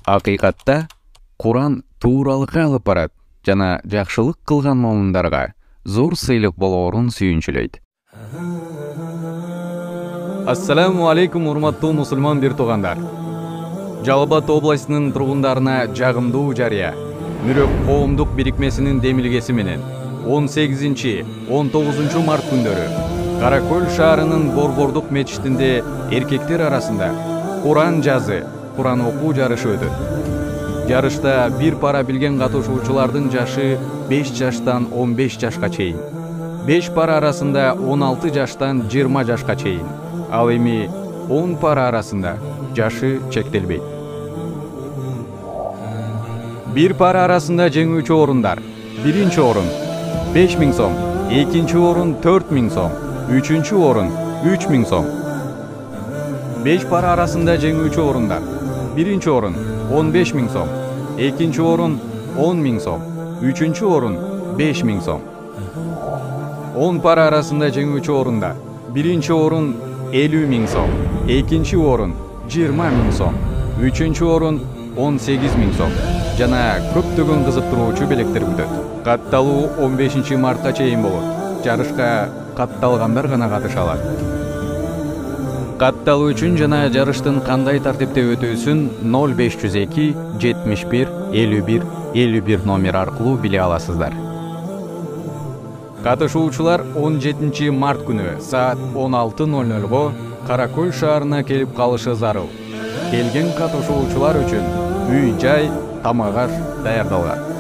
Акыйкатта Куран тууралыкка алып барат жана жакшылык кылган момундарга зор сыйлык болоорун сүйүнчүлөйт. Ассаламу алейкум, урматтуу мусулман бир туугандар. Жалал Абад областынын тургундарына жагымдуу жарыя Мүрөк коомдук бирикмесинин демилгеси менен 18-19 март күндөрү Каракөл шаарынын Борбордук мечитинде эркектер арасында Куран жазы, Куран окуу жарышы өтөт. Жарышта бир пара билген катышуучулардын жашы 5 жаштан 15 жашка чейин. 5 пара арасында 16 жаштан 20 жашка чейин. Ал эми 10 пара арасында жашы чектелбейт. Бир пара арасында жеңүүчү орундар: биринчи орун 5000 сом, экинчи орун 4000 сом, үчүнчү орун 3000 сом. 5 пара арасында жеңүүчү орундар: биринчи орун 15000 сом, экинчи орун 10000 сом, үчүнчү орун 5000 сом. 10 пара арасында жеңүүчү орундар: биринчи орун 50000 сом, экинчи орун 20000 сом, үчүнчү орун 18000 сом жана көптөгөн кызыктыруучу белектер күтөт. Катталуу 15 мартка чейин болот. Жарышка катталгандар гана катыша алат. Катталуу үчүн жана жарыштын кандай тартипте өтүүсүн 0502 71 51 51 номер аркылуу биле аласыздар. Катышуучулар 17 март күнү саат 16:00го Каракөл шаарына келип калышы зарыл. Келген катышуучулар үчүн үй-жай, тамак-аш даярдалган.